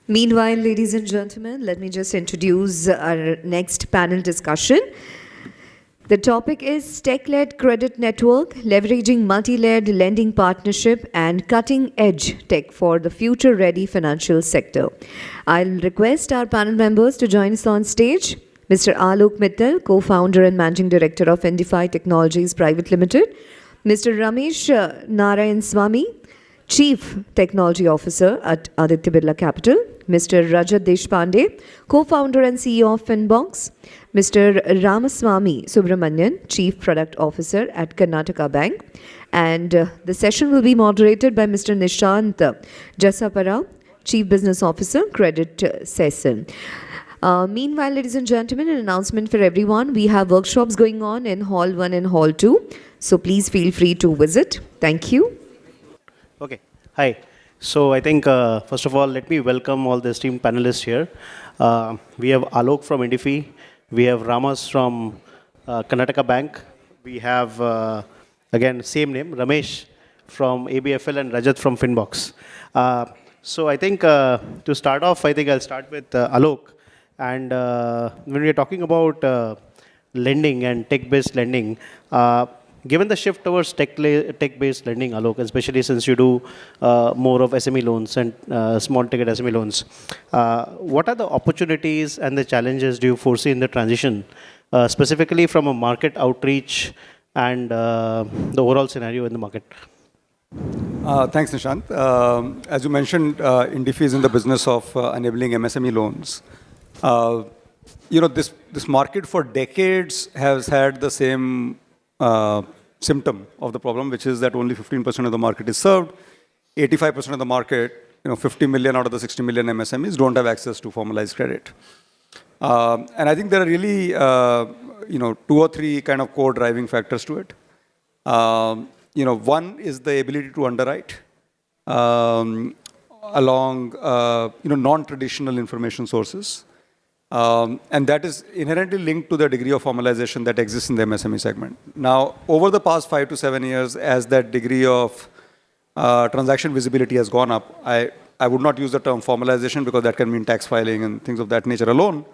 Meanwhile, ladies and gentlemen, let me just introduce our next panel discussion. The topic is Tech-led Credit Network, leveraging multi-layered lending partnership and cutting-edge tech for the future-ready financial sector. I'll request our panel members to join us on stage. Mr. Alok Mittal, co-founder and managing director of Indifi Technologies Private Limited. Mr. Ramesh Narayanaswamy, Chief Technology Officer at Aditya Birla Capital. Mr. Rajat Deshpande, co-founder and CEO of Finbox. Mr. Ramaswamy Subramanian, Chief Product Officer at Karnataka Bank. And the session will be moderated by Mr. Nishant Jaspara, Chief Business Officer, Credit Saison. Meanwhile, ladies and gentlemen, an announcement for everyone. We have workshops going on in Hall 1 and Hall 2. So please feel free to visit. Thank you. Okay. Hi. So I think, first of all, let me welcome all the esteemed panelists here. We have Alok from Indifi. We have Ramas from Karnataka Bank. We have, again, same name, Ramesh from ABFL and Rajat from Finbox. So I think to start off, I think I'll start with Alok. And when we're talking about lending and tech-based lending, given the shift towards tech-based lending, Alok, especially since you do more of SME loans and small-ticket SME loans, what are the opportunities and the challenges do you foresee in the transition, specifically from a market outreach and the overall scenario in the market? Thanks, Nishant. As you mentioned, Indifi is in the business of enabling MSME loans. This market for decades has had the same symptom of the problem, which is that only 15% of the market is served. 85% of the market, 50 million out of the 60 million MSMEs don't have access to formalized credit. And I think there are really, two or three kind of core driving factors to it. One is the ability to underwrite along, non-traditional information sources. And that is inherently linked to the degree of formalization that exists in the MSME segment. Now, over the past 5 to 7 years, as that degree of transaction visibility has gone up, I would not use the term formalization because that can mean tax filing and things of that nature alone.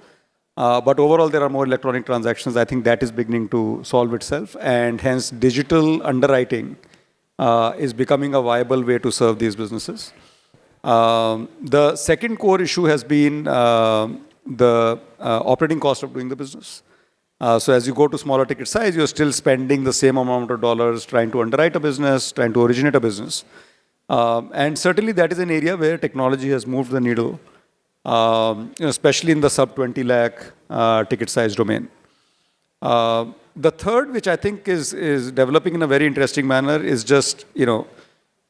But overall, there are more electronic transactions. I think that is beginning to solve itself. And hence, digital underwriting is becoming a viable way to serve these businesses. The second core issue has been the operating cost of doing the business. So as you go to smaller ticket size, you're still spending the same amount of dollars trying to underwrite a business, trying to originate a business. And certainly that is an area where technology has moved the needle, especially in the sub 20 lakh ticket size domain. The third, which I think is developing in a very interesting manner, is just,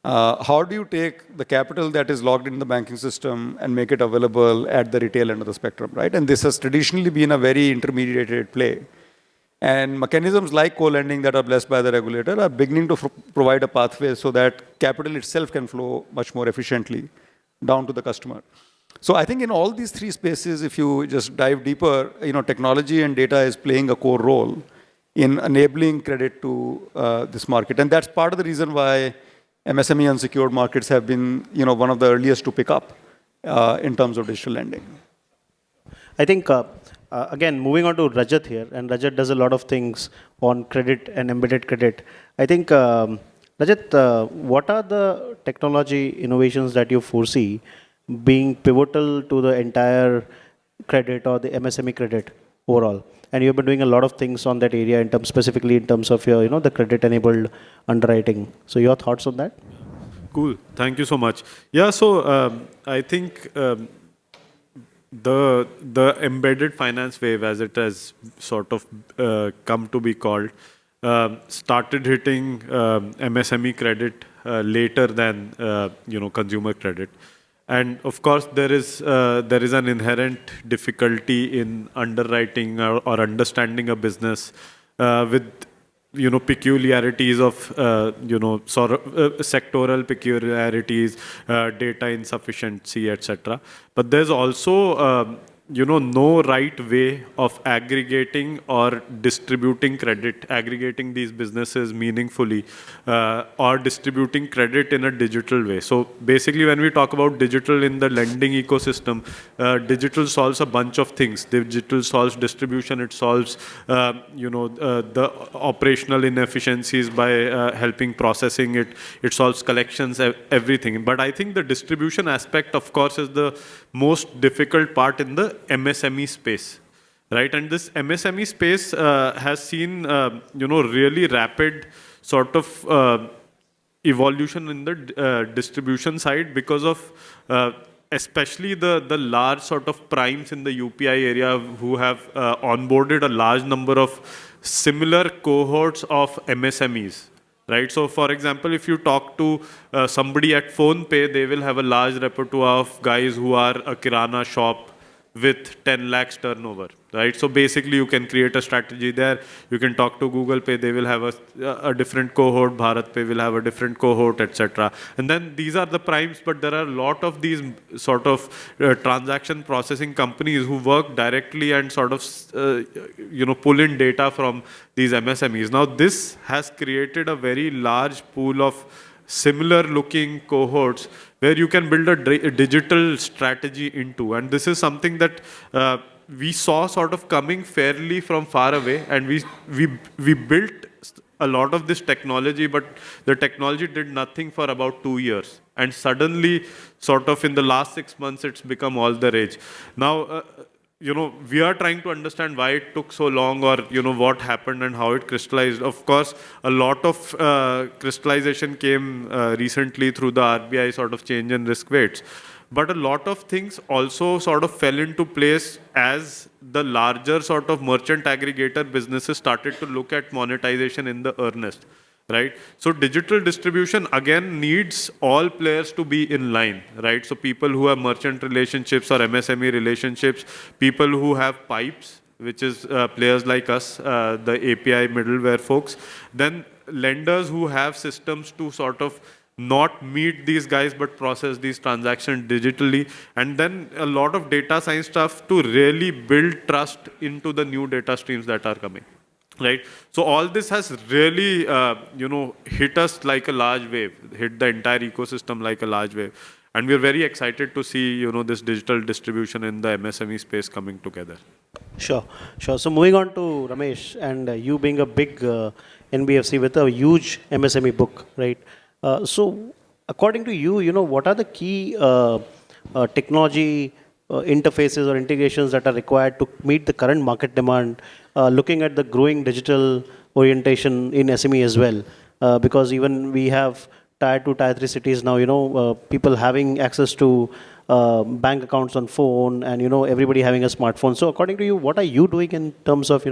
how do you take the capital that is logged in the banking system and make it available at the retail end of the spectrum, right? And this has traditionally been a very intermediated play. And mechanisms like co-lending that are blessed by the regulator are beginning to provide a pathway so that capital itself can flow much more efficiently down to the customer. So I think in all these three spaces, if you just dive deeper, technology and data is playing a core role in enabling credit to this market. And that's part of the reason why MSME unsecured markets have been, one of the earliest to pick up in terms of digital lending. I think, again, moving on to Rajat here, and Rajat does a lot of things on credit and embedded credit. I think, Rajat, what are the technology innovations that you foresee being pivotal to the entire credit or the MSME credit overall? And you've been doing a lot of things on that area specifically in terms of your, the credit-enabled underwriting. So your thoughts on that? Cool. Thank you so much. Yeah, so I think the embedded finance wave, as it has sort of come to be called, started hitting MSME credit later than consumer credit. And of course, there is an inherent difficulty in underwriting or understanding a business with peculiarities of sectoral peculiarities, data insufficiency, etc. But there's also no right way of aggregating or distributing credit, aggregating these businesses meaningfully, or distributing credit in a digital way. So basically, when we talk about digital in the lending ecosystem, digital solves a bunch of things. Digital solves distribution. It solves, the operational inefficiencies by helping processing it. It solves collections, everything. But I think the distribution aspect, of course, is the most difficult part in the MSME space, right? And this MSME space has seen, really rapid sort of evolution in the distribution side because of especially the large sort of primes in the UPI area who have onboarded a large number of similar cohorts of MSMEs. Right. So, for example, if you talk to somebody at PhonePe, they will have a large repertoire of guys who are a Kirana shop with 10 lakhs turnover. Right. So basically, you can create a strategy there. You can talk to Google Pay. They will have a different cohort. Bharat Pay will have a different cohort, etc. And then these are the primes, but there are a lot of these sort of transaction processing companies who work directly and sort of pull in data from these MSMEs. Now this has created a very large pool of similar looking cohorts where you can build a digital strategy into. And this is something that we saw sort of coming fairly from far away, and we built a lot of this technology, but the technology did nothing for about 2 years. And suddenly, sort of in the last 6 months, it's become all the rage. Now, we are trying to understand why it took so long, or, what happened and how it crystallized. Of course, a lot of crystallization came recently through the RBI sort of change in risk weights. But a lot of things also sort of fell into place as the larger sort of merchant aggregator businesses started to look at monetization in the earnest. Right? So digital distribution again needs all players to be in line, right? So people who have merchant relationships or MSME relationships, people who have pipes, which is players like us, the API middleware folks, then lenders who have systems to sort of not meet these guys but process these transactions digitally, and then a lot of data science stuff to really build trust into the new data streams that are coming. Right. So all this has really, hit us like a large wave, hit the entire ecosystem like a large wave. And we're very excited to see, this digital distribution in the MSME space coming together. Sure. So moving on to Ramesh, and you being a big NBFC with a huge MSME book, right? So according to you, what are the key technology interfaces or integrations that are required to meet the current market demand, looking at the growing digital orientation in SME as well? Because even we have tier 2, tier 3 cities now, people having access to bank accounts on phone, and, everybody having a smartphone. So according to you, what are you doing in terms of,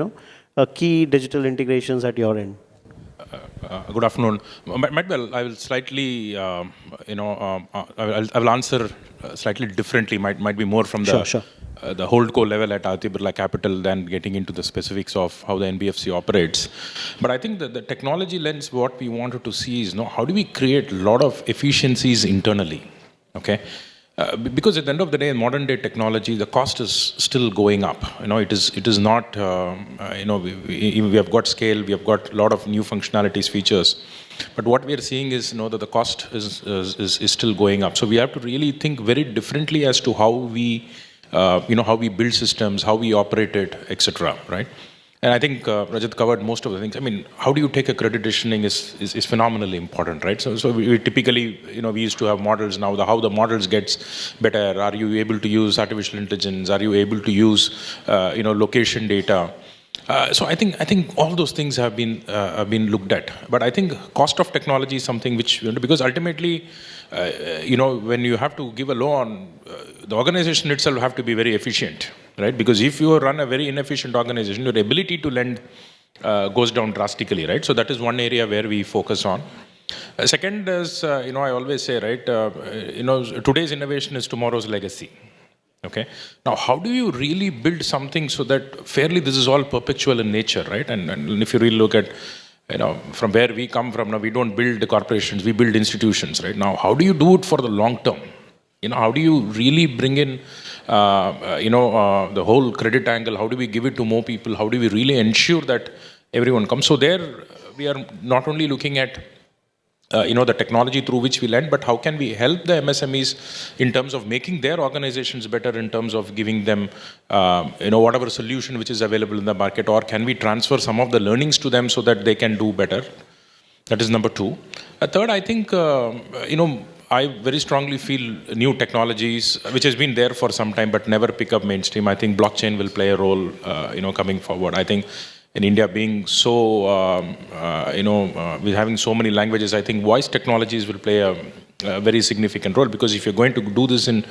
key digital integrations at your end? Good afternoon. Mittal, I will slightly, I will answer slightly differently. Might be more from the holdco level at Aditya Birla Capital than getting into the specifics of how the NBFC operates. But I think that the technology lens, what we wanted to see is, how do we create a lot of efficiencies internally? Okay. Because at the end of the day, in modern day technology, the cost is still going up. It is not. We have got scale, we have got a lot of new functionalities, features, but what we are seeing is, that the cost is still going up. So we have to really think very differently as to how we, how we build systems, how we operate it, etc. Right? And I think Rajat covered most of the things. I mean, how do you take a credit decisioning is phenomenally important, right? So we typically, we used to have models. Now how the models gets better. Are you able to use artificial intelligence? Are you able to use, location data? So I think all those things have been looked at. But I think cost of technology is something which, because ultimately, when you have to give a loan, the organization itself have to be very efficient, right? Because if you run a very inefficient organization, your ability to lend goes down drastically, right? So that is one area where we focus on. Second is, I always say, right, today's innovation is tomorrow's legacy. Okay. Now, how do you really build something so that fairly this is all perpetual in nature, right? And if you really look at, from where we come from, now we don't build corporations, we build institutions, right? Now, how do you do it for the long term? How do you really bring in, the whole credit angle? How do we give it to more people? How do we really ensure that everyone comes? So there, we are not only looking at the technology through which we lend, but how can we help the MSMEs in terms of making their organizations better, in terms of giving them, whatever solution which is available in the market, or can we transfer some of the learnings to them so that they can do better? That is number two. Third, I think, I very strongly feel new technologies, which has been there for some time, but never pick up mainstream. I think blockchain will play a role, coming forward. I think in India being so, with having so many languages, I think voice technologies will play a very significant role, because if you're going to do this in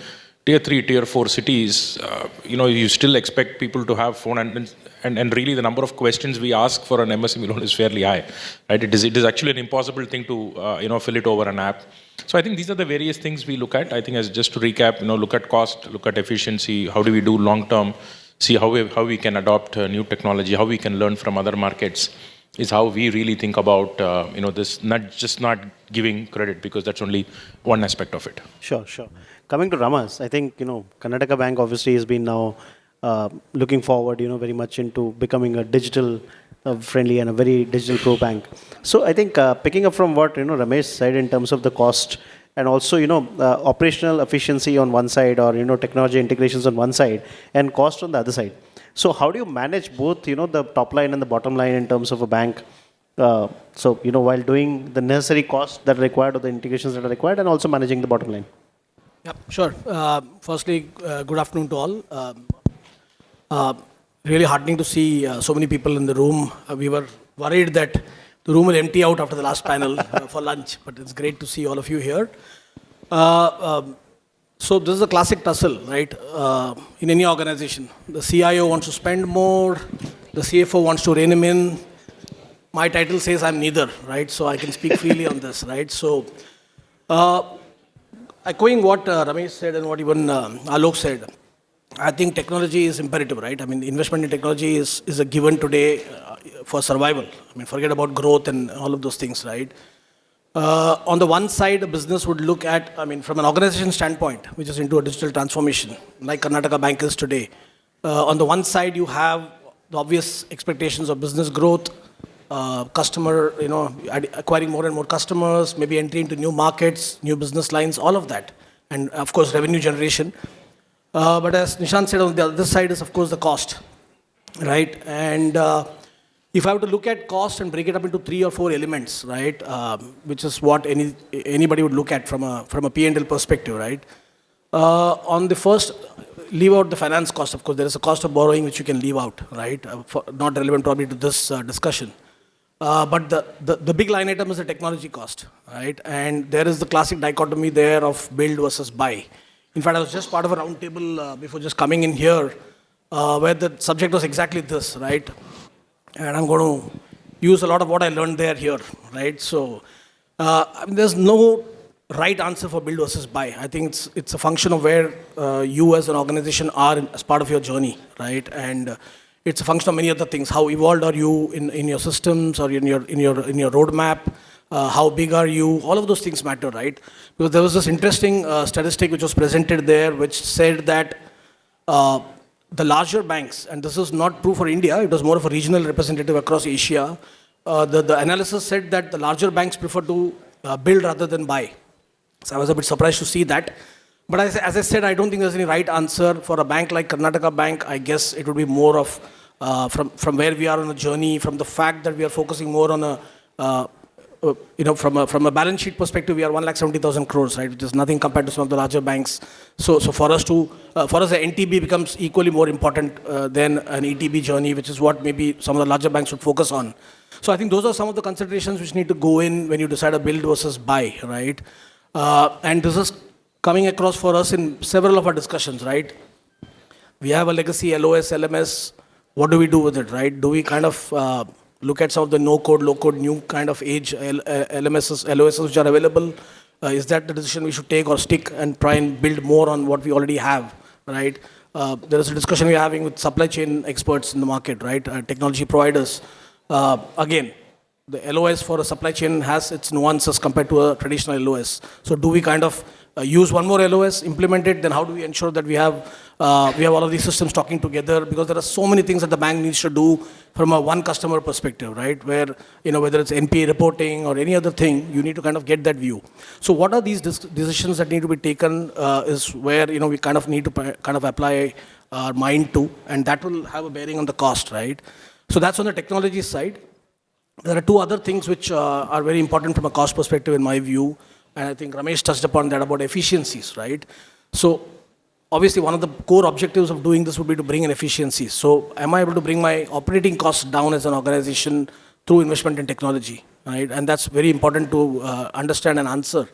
tier 3, tier 4 cities, you still expect people to have phone, and really the number of questions we ask for an MSME loan is fairly high, right? It is actually an impossible thing to, fill it over an app. So I think these are the various things we look at. I think, as just to recap, look at cost, look at efficiency, how do we do long term, see how we can adopt new technology, how we can learn from other markets, is how we really think about, this, not giving credit, because that's only one aspect of it. Sure. Coming to Ramas, I think, Karnataka Bank obviously has been now looking forward, very much into becoming a digital friendly and a very digital pro bank. So I think picking up from what, Ramesh said in terms of the cost, and also, operational efficiency on one side, or, technology integrations on one side, and cost on the other side. So how do you manage both, the top line and the bottom line in terms of a bank? While doing the necessary costs that are required, or the integrations that are required, and also managing the bottom line. Yeah, sure. Firstly, good afternoon to all. Really heartening to see so many people in the room. We were worried that the room will empty out after the last panel for lunch, but it's great to see all of you here. So this is a classic tussle, right? In any organization, the CIO wants to spend more, the CFO wants to rein him in. My title says I'm neither, right? So I can speak freely on this, right? So, echoing what Ramesh said and what even Alok said, I think technology is imperative, right? I mean, investment in technology is a given today for survival. I mean, forget about growth and all of those things, right? On the one side, a business would look at, from an organization standpoint, which is into a digital transformation, like Karnataka Bank is today. On the one side, you have the obvious expectations of business growth, customer, acquiring more and more customers, maybe entry into new markets, new business lines, all of that. And of course, revenue generation. But as Nishant said, on the other side is, of course, the cost, right? And if I were to look at cost and break it up into 3 or 4 elements, right, which is what anybody would look at from a P&L perspective, right? On the first, leave out the finance cost. Of course, there is a cost of borrowing which you can leave out, right? Not relevant probably to this discussion. But the big line item is the technology cost, right? And there is the classic dichotomy there of build versus buy. In fact, I was just part of a round table before just coming in here, where the subject was exactly this, right? And I'm going to use a lot of what I learned here, right? So there's no right answer for build versus buy. I think it's a function of where you as an organization are as part of your journey, right? And it's a function of many other things. How evolved are you in your systems or in your roadmap? How big are you? All of those things matter, right? Because there was this interesting statistic which was presented there, which said that the larger banks, and this is not true for India, it was more of a regional representative across Asia. The analysis said that the larger banks prefer to build rather than buy. So I was a bit surprised to see that. But as I said, I don't think there's any right answer for a bank like Karnataka Bank. I guess it would be more of from where we are on a journey, from the fact that we are focusing more on from a balance sheet perspective, we are 1,70,000 crores, right? Which is nothing compared to some of the larger banks. So for us, the NTB becomes equally more important than an ETB journey, which is what maybe some of the larger banks would focus on. So I think those are some of the considerations which need to go in when you decide a build versus buy, right? And this is coming across for us in several of our discussions, right? We have a legacy LOS, LMS. What do we do with it, right? Do we kind of look at some of the no-code, low-code, new kind of age LMSs, LOSs which are available? Is that the decision we should take, or stick and try and build more on what we already have, right? There is a discussion we're having with supply chain experts in the market, right? Technology providers. Again, the LOS for a supply chain has its nuances compared to a traditional LOS. So do we kind of use one more LOS, implement it, then how do we ensure that we have all of these systems talking together? Because there are so many things that the bank needs to do from a one customer perspective, right? Where, whether it's NPA reporting or any other thing, you need to kind of get that view. So what are these decisions that need to be taken is where, we kind of need to kind of apply our mind to, and that will have a bearing on the cost, right? So that's on the technology side. There are two other things which are very important from a cost perspective in my view, and I think Ramesh touched upon that about efficiencies, right? So obviously one of the core objectives of doing this would be to bring in efficiencies. So am I able to bring my operating costs down as an organization through investment in technology, right? And that's very important to understand and answer.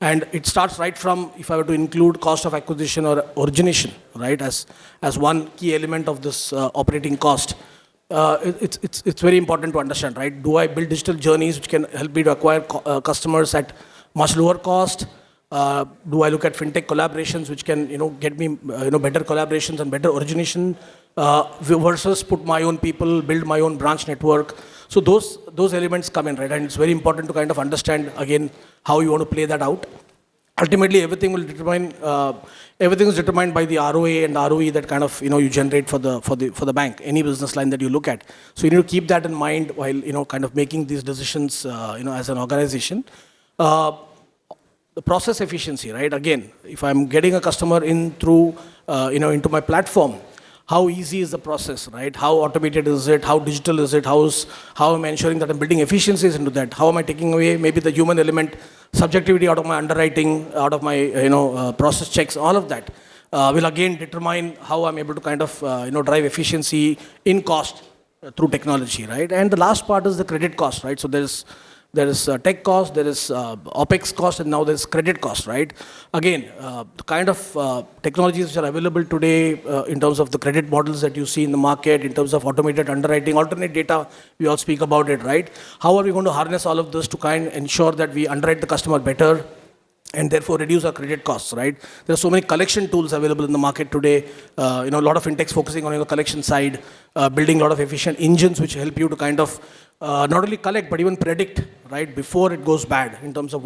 And it starts right from, if I were to include cost of acquisition or origination, right, as one key element of this operating cost. It's very important to understand, right? Do I build digital journeys which can help me to acquire customers at much lower cost? Do I look at fintech collaborations which can, get me, better collaborations and better origination versus put my own people, build my own branch network? So those elements come in, right? And it's very important to kind of understand again how you want to play that out. Ultimately, everything is determined by the ROA and ROE that kind of you generate for the bank, any business line that you look at. So you need to keep that in mind while kind of making these decisions as an organization. The process efficiency, right? Again, if I'm getting a customer in through into my platform, how easy is the process, right? How automated is it? How digital is it? How am I ensuring that I'm building efficiencies into that? How am I taking away maybe the human element, subjectivity out of my underwriting, out of my process checks? All of that will again determine how I'm able to kind of drive efficiency in cost through technology, right? And the last part is the credit cost, right? So there is tech cost, there is OPEX cost, and now there's credit cost, right? Again, the kind of technologies which are available today in terms of the credit models that you see in the market, in terms of automated underwriting, alternate data, we all speak about it, right? How are we going to harness all of this to kind of ensure that we underwrite the customer better and therefore reduce our credit costs, right? There are so many collection tools available in the market today. A lot of fintechs focusing on the collection side, building a lot of efficient engines which help you to kind of not only collect but even predict, right, before it goes bad in terms of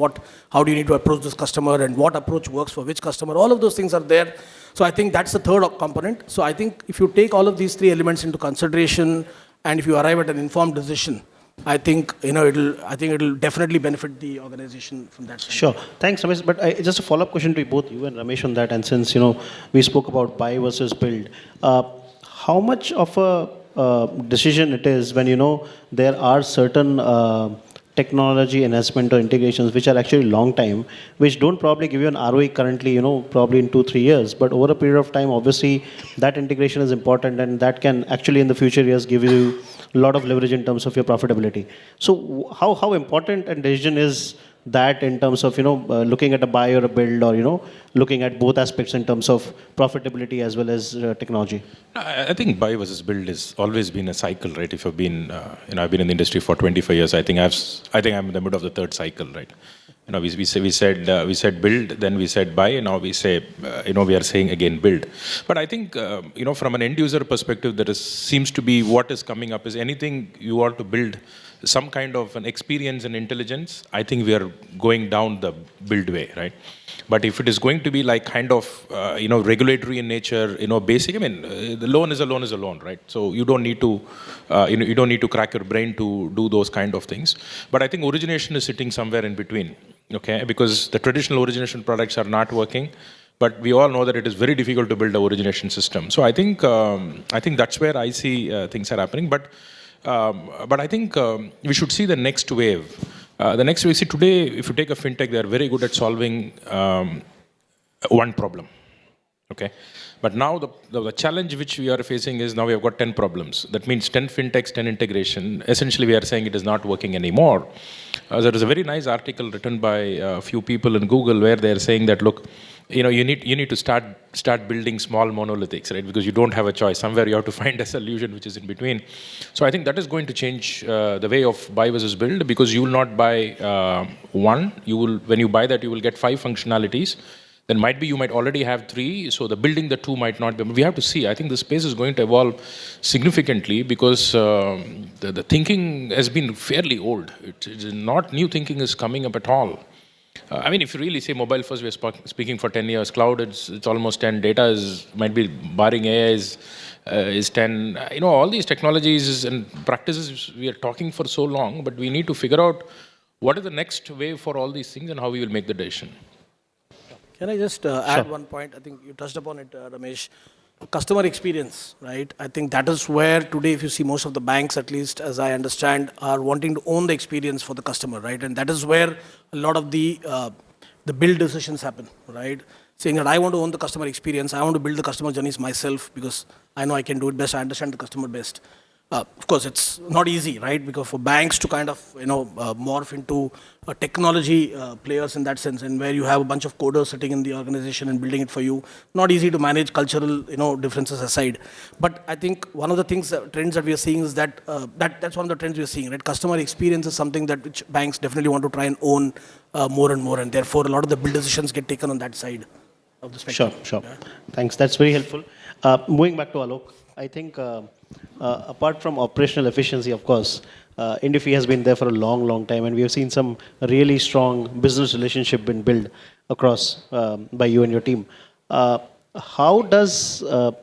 how do you need to approach this customer and what approach works for which customer. All of those things are there. So I think that's the third component. So I think if you take all of these three elements into consideration and if you arrive at an informed decision, I think it'll definitely benefit the organization from that side. Sure. Thanks, Ramesh. But just a follow-up question to both you and Ramesh on that. And since we spoke about buy versus build, how much of a decision it is when there are certain technology enhancement or integrations which are actually long time, which don't probably give you an ROE currently, probably in 2-3 years, but over a period of time, obviously that integration is important and that can actually in the future years give you a lot of leverage in terms of your profitability. So how important a decision is that in terms of looking at a buy or a build, or looking at both aspects in terms of profitability as well as technology? I think buy versus build has always been a cycle, right? If I've been I've been in the industry for 25 years. I think I'm in the middle of the third cycle, right? We said build, then we said buy, and now we say we are saying again build. But I think from an end user perspective, seems to be what is coming up is anything you want to build some kind of an experience and intelligence. I think we are going down the build way, right? But if it is going to be like kind of regulatory in nature, basic. I mean, the loan is a loan, right? So you don't need to you don't need to crack your brain to do those kind of things. But I think origination is sitting somewhere in between, okay? Because the traditional origination products are not working. But we all know that it is very difficult to build an origination system. So I think that's where I see things are happening. But I think we should see the next wave. The next wave, see today, if you take a fintech, they are very good at solving one problem. Okay, but now the challenge which we are facing is now we have got 10 problems. That means 10 fintechs, 10 integration. Essentially, we are saying it is not working anymore. There is a very nice article written by a few people in Google where they are saying that look, you need to start building small monolithics, right? Because you don't have a choice. Somewhere you have to find a solution which is in between. So I think that is going to change the way of buy versus build, because you will not buy one. When you buy that, you will get 5 functionalities. Then you might already have 3. So the building the 2 might not be. But we have to see. I think the space is going to evolve significantly because the thinking has been fairly old. It's not new thinking is coming up at all. I mean, if you really say mobile first, we're speaking for 10 years. Cloud, it's almost 10. Data might be, barring AI, is 10. All these technologies and practices, we are talking for so long, but we need to figure out what is the next wave for all these things and how we will make the decision. Can I just add one point? I think you touched upon it, Ramesh. Customer experience, right? I think that is where today, if you see most of the banks, at least as I understand, are wanting to own the experience for the customer, right? And that is where a lot of the build decisions happen, right? Saying that I want to own the customer experience, I want to build the customer journeys myself because I know I can do it best, I understand the customer best. Of course, it's not easy, right? Because for banks to kind of, morph into technology players in that sense, and where you have a bunch of coders sitting in the organization and building it for you, not easy to manage cultural, differences aside. But I think one of the things, trends that we are seeing is that, that's one of the trends we are seeing, right? Customer experience is something that which banks definitely want to try and own more and more, and therefore a lot of the build decisions get taken on that side of the spectrum. Sure. Yeah. Thanks. That's very helpful. Moving back to Alok, I think apart from operational efficiency, of course, Indifi has been there for a long, long time, and we have seen some really strong business relationship been built across by you and your team. How does the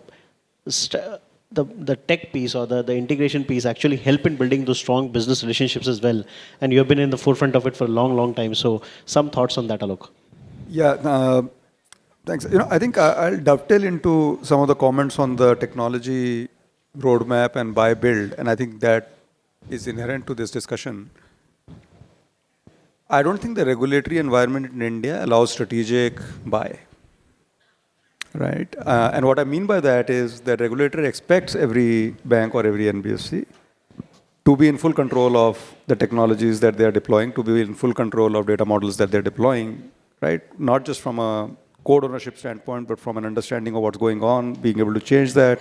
tech piece or the integration piece actually help in building those strong business relationships as well? And you have been in the forefront of it for a long, long time. So some thoughts on that, Alok? Yeah, thanks. I think I'll dovetail into some of the comments on the technology roadmap and buy build, and I think that is inherent to this discussion. I don't think the regulatory environment in India allows strategic buy, right? And what I mean by that is that regulator expects every bank or every NBFC to be in full control of the technologies that they are deploying, to be in full control of data models that they're deploying, right? Not just from a code ownership standpoint, but from an understanding of what's going on, being able to change that,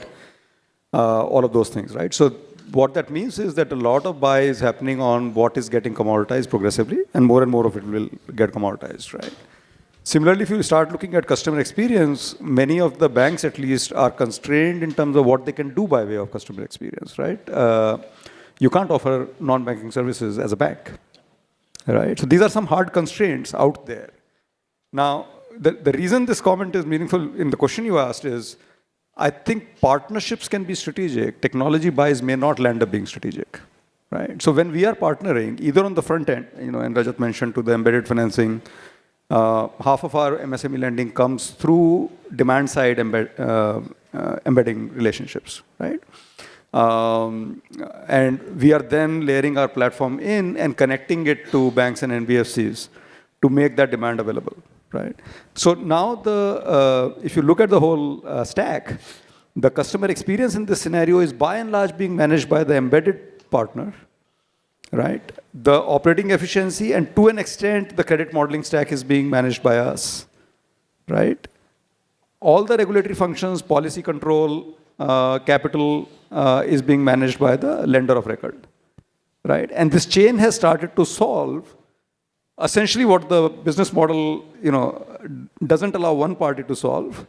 all of those things, right? So what that means is that a lot of buy is happening on what is getting commoditized progressively, and more of it will get commoditized, right? Similarly, if you start looking at customer experience, many of the banks at least are constrained in terms of what they can do by way of customer experience, right? You can't offer non-banking services as a bank, right? So these are some hard constraints out there. Now, the reason this comment is meaningful in the question you asked is, I think partnerships can be strategic. Technology buys may not land up being strategic, right? So when we are partnering, either on the front end, and Rajat mentioned to the embedded financing, half of our MSME lending comes through demand side embedding relationships, right? And we are then layering our platform in and connecting it to banks and NBFCs to make that demand available. Right. So now if you look at the whole stack, the customer experience in this scenario is by and large being managed by the embedded partner, right? The operating efficiency and to an extent the credit modeling stack is being managed by us, right? All the regulatory functions, policy control, capital is being managed by the lender of record, right? And this chain has started to solve essentially what the business model, doesn't allow one party to solve,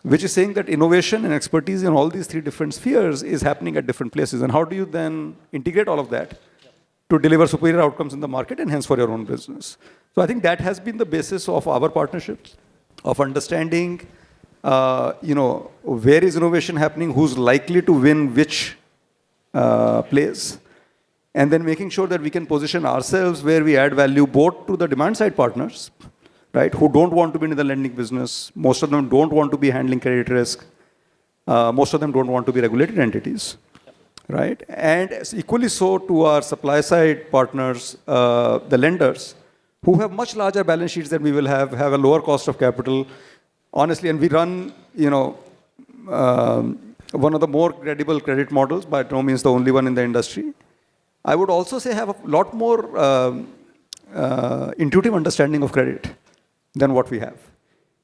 which is saying that innovation and expertise in all these three different spheres is happening at different places. And how do you then integrate all of that to deliver superior outcomes in the market and hence for your own business? So I think that has been the basis of our partnerships, of understanding, where is innovation happening, who's likely to win which place, and then making sure that we can position ourselves where we add value both to the demand side partners, right, who don't want to be in the lending business. Most of them don't want to be handling credit risk. Most of them don't want to be regulated entities, right? And equally so to our supply side partners, the lenders, who have much larger balance sheets than we will have a lower cost of capital, honestly, and we run, one of the more credible credit models, by no means the only one in the industry. I would also say have a lot more intuitive understanding of credit than what we have.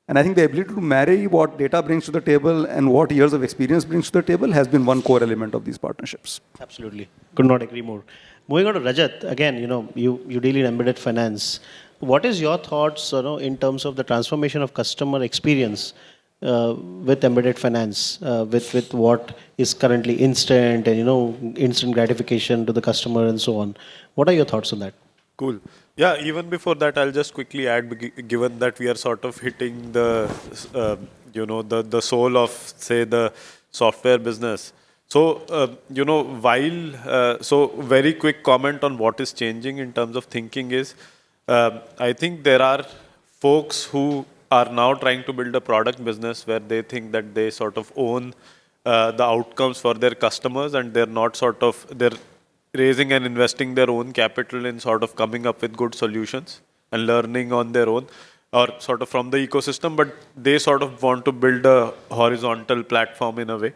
And I think the ability to marry what data brings to the table and what years of experience brings to the table has been one core element of these partnerships. Absolutely. Could not agree more. Moving on to Rajat, again, you deal in embedded finance. What is your thoughts, in terms of the transformation of customer experience with embedded finance, with what is currently instant and, instant gratification to the customer and so on? What are your thoughts on that? Cool. Yeah, even before that, I'll just quickly add, given that we are sort of hitting the, the soul of, say, the software business. So, so very quick comment on what is changing in terms of thinking is, I think there are folks who are now trying to build a product business where they think that they sort of own the outcomes for their customers, and they're not sort of, they're raising and investing their own capital in sort of coming up with good solutions and learning on their own, or sort of from the ecosystem, but they sort of want to build a horizontal platform in a way.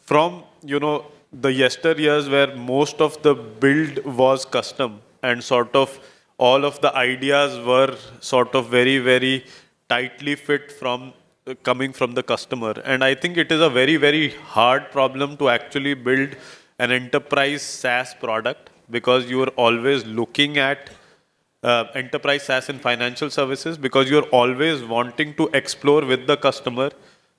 From, the yesteryears where most of the build was custom and sort of all of the ideas were sort of very, very tightly fit from coming from the customer. And I think it is a very, very hard problem to actually build an enterprise SaaS product, because you are always looking at enterprise SaaS in financial services, because you're always wanting to explore with the customer,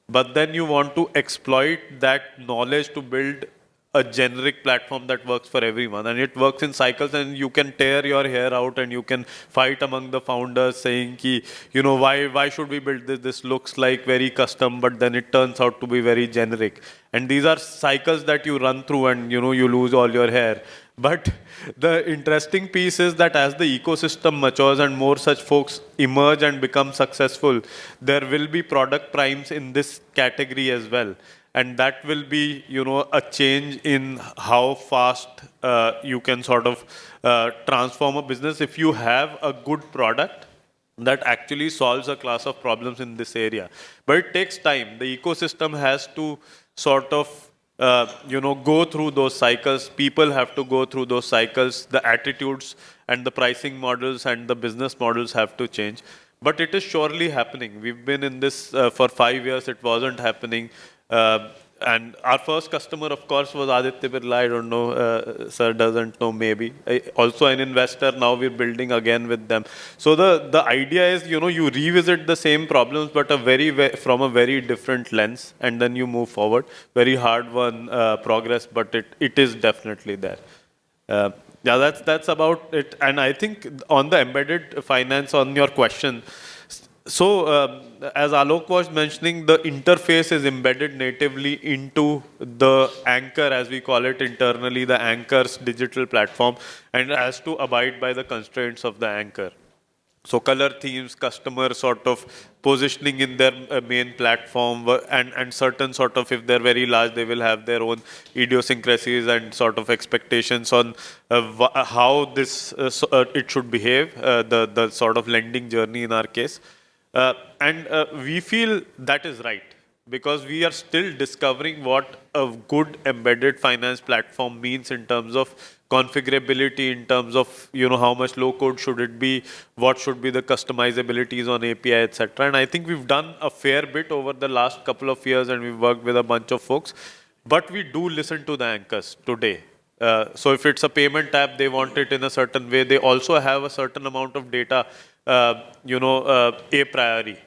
but then you want to exploit that knowledge to build a generic platform that works for everyone. And it works in cycles, and you can tear your hair out and you can fight among the founders saying, ki, why should we build this? This looks like very custom, but then it turns out to be very generic. And these are cycles that you run through, and you lose all your hair. But the interesting piece is that as the ecosystem matures and more such folks emerge and become successful, there will be product primes in this category as well. And that will be, a change in how fast you can sort of transform a business if you have a good product that actually solves a class of problems in this area. But it takes time. The ecosystem has to sort of, go through those cycles. People have to go through those cycles. The attitudes and the pricing models and the business models have to change. But it is surely happening. We've been in this for 5 years. It wasn't happening. And our first customer, of course, was Aditya Birla. I don't know, sir doesn't know, maybe. Also an investor, now we're building again with them. So the idea is, you revisit the same problems, but from a very different lens, and then you move forward. Very hard won progress, but it is definitely there. Yeah, that's about it. And I think on the embedded finance, on your question, so, as Alok was mentioning, the interface is embedded natively into the anchor, as we call it internally, the anchor's digital platform, and has to abide by the constraints of the anchor. So, color themes, customer sort of positioning in their main platform, and certain sort of, if they're very large, they will have their own idiosyncrasies and sort of expectations on how this it should behave, the sort of lending journey in our case. And we feel that is right, because we are still discovering what a good embedded finance platform means in terms of configurability, in terms of how much low code should it be, what should be the customizabilities on API, etc. And I think we've done a fair bit over the last couple of years, and we've worked with a bunch of folks. But we do listen to the anchors today. So if it's a payment app, they want it in a certain way. They also have a certain amount of data, a priori.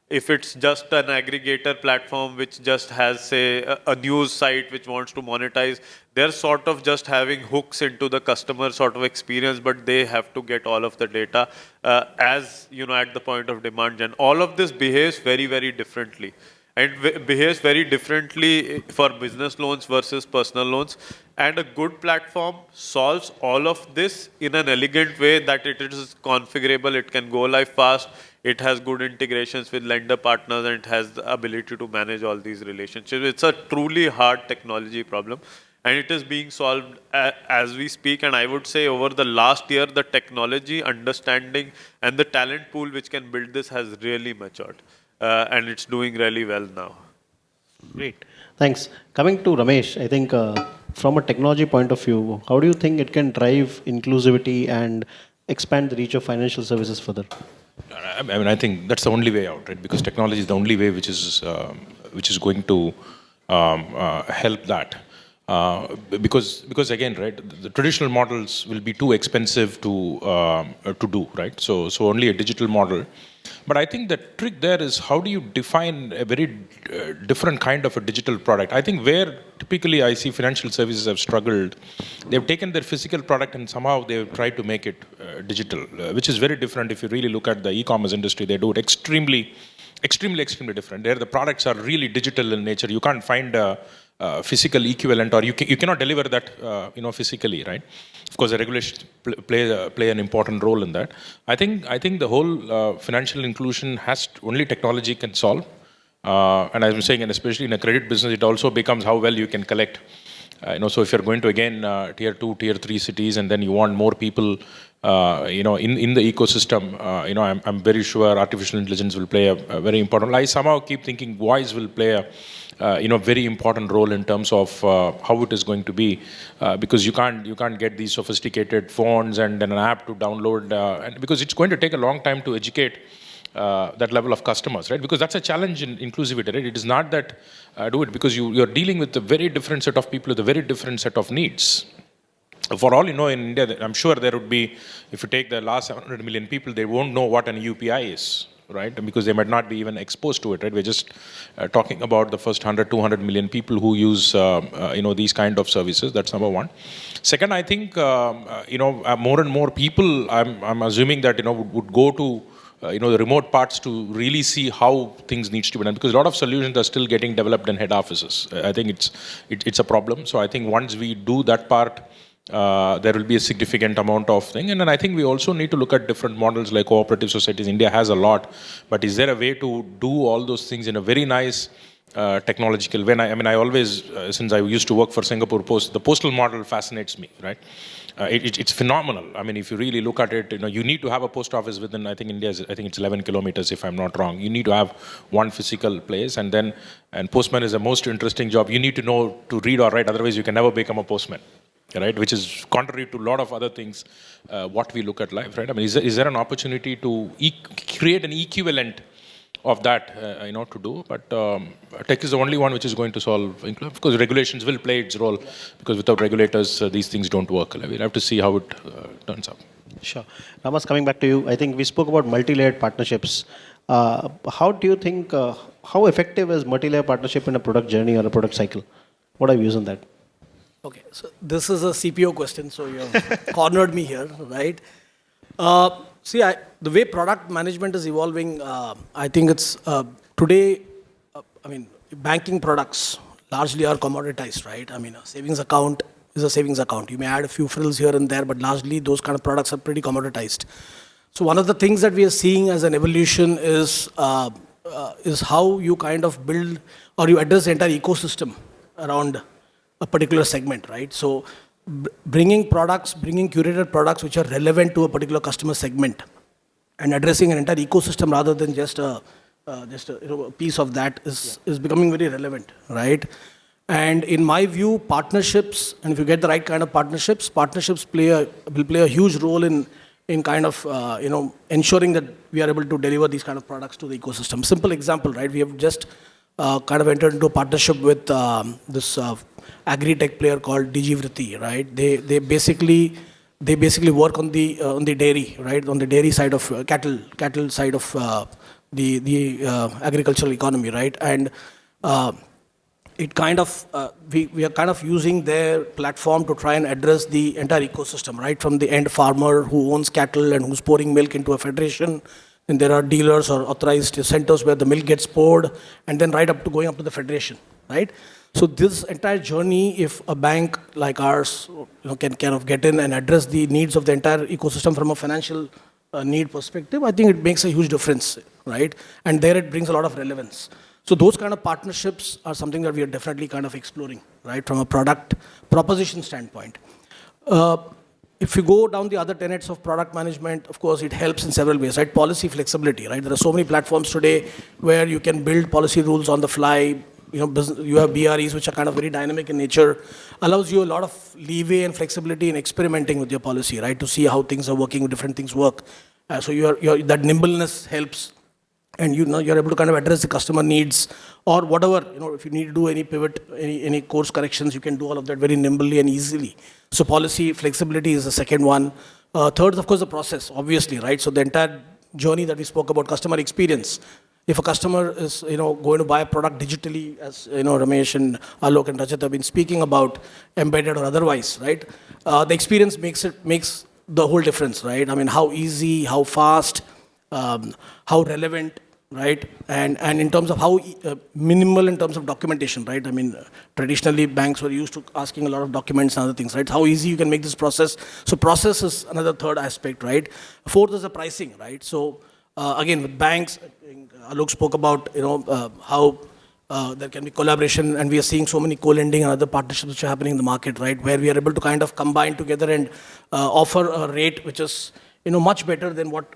If it's just an aggregator platform which just has, say, a news site which wants to monetize, they're sort of just having hooks into the customer sort of experience, but they have to get all of the data as, at the point of demand gen. All of this behaves very, very differently. And behaves very differently for business loans versus personal loans. And a good platform solves all of this in an elegant way that it is configurable, it can go live fast, it has good integrations with lender partners, and it has the ability to manage all these relationships. It's a truly hard technology problem, and it is being solved as we speak. And I would say over the last year, the technology understanding and the talent pool which can build this has really matured. And it's doing really well now. Great. Thanks. Coming to Ramesh, I think from a technology point of view, how do you think it can drive inclusivity and expand the reach of financial services further? I mean, I think that's the only way out, right? Because technology is the only way which is going to help that. Because again, right, the traditional models will be too expensive to do, right? So only a digital model. But I think the trick there is how do you define a very different kind of a digital product? I think where typically I see financial services have struggled, they've taken their physical product and somehow they've tried to make it digital, which is very different. If you really look at the e-commerce industry, they do it extremely different. There, the products are really digital in nature. You can't find a physical equivalent, or you cannot deliver that, physically, right? Of course, the regulations play an important role in that. I think the whole financial inclusion only technology can solve. And as I'm saying, and especially in a credit business, it also becomes how well you can collect. So if you're going to again tier 2, tier 3 cities, and then you want more people, in the ecosystem, I'm very sure artificial intelligence will play a very important role. I somehow keep thinking voice will play a very important role in terms of how it is going to be, because you can't get these sophisticated phones and then an app to download, and because it's going to take a long time to educate that level of customers, right? Because that's a challenge in inclusivity, right? It is not that do it because you're dealing with a very different set of people with a very different set of needs. For all you know, in India, I'm sure there would be, if you take the last 700 million people, they won't know what an UPI is, right? Because they might not be even exposed to it, right? We're just talking about the first 100, 200 million people who use, these kind of services. That's number one. Second, I think, more and more people, I'm assuming that, would go to, the remote parts to really see how things needs to be done, because a lot of solutions are still getting developed in head offices. I think it's a problem. So I think once we do that part, there will be a significant amount of thing. And then I think we also need to look at different models like cooperative societies. India has a lot, but is there a way to do all those things in a very nice technological way? I always, since I used to work for Singapore Post, the postal model fascinates me, right? It's phenomenal. I mean, if you really look at it, you need to have a post office within, I think it's 11 kilometers, if I'm not wrong. You need to have one physical place, and postman is the most interesting job. You need to know to read or write, otherwise you can never become a postman, right? Which is contrary to a lot of other things, what we look at life, right? I mean, is there an opportunity to create an equivalent of that, to do? But tech is the only one which is going to solve, because regulations will play its role, because without regulators, these things don't work. We'll have to see how it turns out. Sure. Ramas, coming back to you, I think we spoke about multi-layered partnerships. How do you think, how effective is multi-layered partnership in a product journey or a product cycle? What are your views on that? Okay, so this is a CPO question, so you have cornered me here, right? The way product management is evolving, I think it's today, banking products largely are commoditized, right? I mean, a savings account is a savings account. You may add a few frills here and there, but largely those kind of products are pretty commoditized. So one of the things that we are seeing as an evolution is how you kind of build or you address the entire ecosystem around a particular segment, right? So bringing curated products which are relevant to a particular customer segment and addressing an entire ecosystem rather than just a piece of that is becoming very relevant, right? And in my view, partnerships, and if you get the right kind of partnerships will play a huge role in kind of ensuring that we are able to deliver these kind of products to the ecosystem. Simple example, right? We have just kind of entered into a partnership with this agri-tech player called DigiVritti, right? They basically work on the dairy, right? On the dairy side of cattle side of the agricultural economy, right? And it kind of we are kind of using their platform to try and address the entire ecosystem, right? From the end farmer who owns cattle and who's pouring milk into a federation. And there are dealers or authorized centers where the milk gets poured, and then right up to going up to the federation, right? So this entire journey, if a bank like ours can kind of get in and address the needs of the entire ecosystem from a financial need perspective, I think it makes a huge difference, right? And there it brings a lot of relevance. So those kind of partnerships are something that we are definitely kind of exploring, right? From a product proposition standpoint. If you go down the other tenets of product management, of course, it helps in several ways, right? Policy flexibility, right? There are so many platforms today where you can build policy rules on the fly. You have BREs, which are kind of very dynamic in nature, allows you a lot of leeway and flexibility in experimenting with your policy, right? To see how things are working, different things work. So that nimbleness helps and you're able to kind of address the customer needs or whatever, if you need to do any pivot, any course corrections, you can do all of that very nimbly and easily. So policy flexibility is the second one. Third is, of course, the process, obviously, right? So the entire journey that we spoke about, customer experience. If a customer is, going to buy a product digitally, as, Ramesh and Alok and Rajat have been speaking about, embedded or otherwise, right? The experience makes the whole difference, right? I mean, how easy, how fast, how relevant, right? And in terms of how minimal in terms of documentation, right? I mean, traditionally banks were used to asking a lot of documents and other things, right? How easy you can make this process. So process is another third aspect, right? Fourth is the pricing, right? So again, with banks, Alok spoke about, how there can be collaboration, and we are seeing so many co-lending and other partnerships which are happening in the market, right? Where we are able to kind of combine together and offer a rate which is, much better than what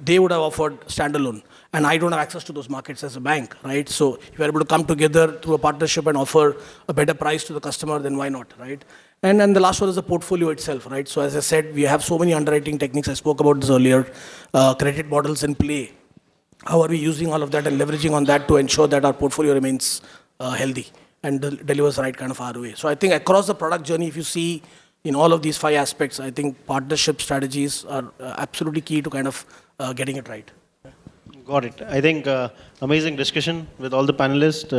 they would have offered standalone. And I don't have access to those markets as a bank, right? So if you're able to come together through a partnership and offer a better price to the customer, then why not, right? And then the last one is the portfolio itself, right? So as I said, we have so many underwriting techniques. I spoke about this earlier. Credit models in play. How are we using all of that and leveraging on that to ensure that our portfolio remains healthy and delivers the right kind of ROA? So I think across the product journey, if you see in all of these 5 aspects, I think partnership strategies are absolutely key to kind of getting it right. Got it. I think amazing discussion with all the panelists.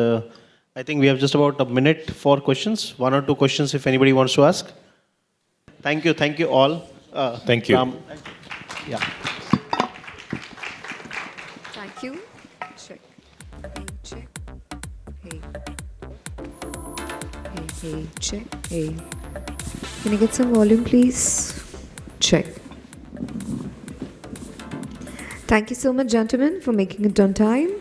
I think we have just about a minute for questions. 1 or 2 questions if anybody wants to ask. Thank you all. Thank you. Yeah. Thank you. Check. Check. Hey. Hey, check. Hey. Can you get some volume, please? Check. Thank you so much, gentlemen, for making it on time.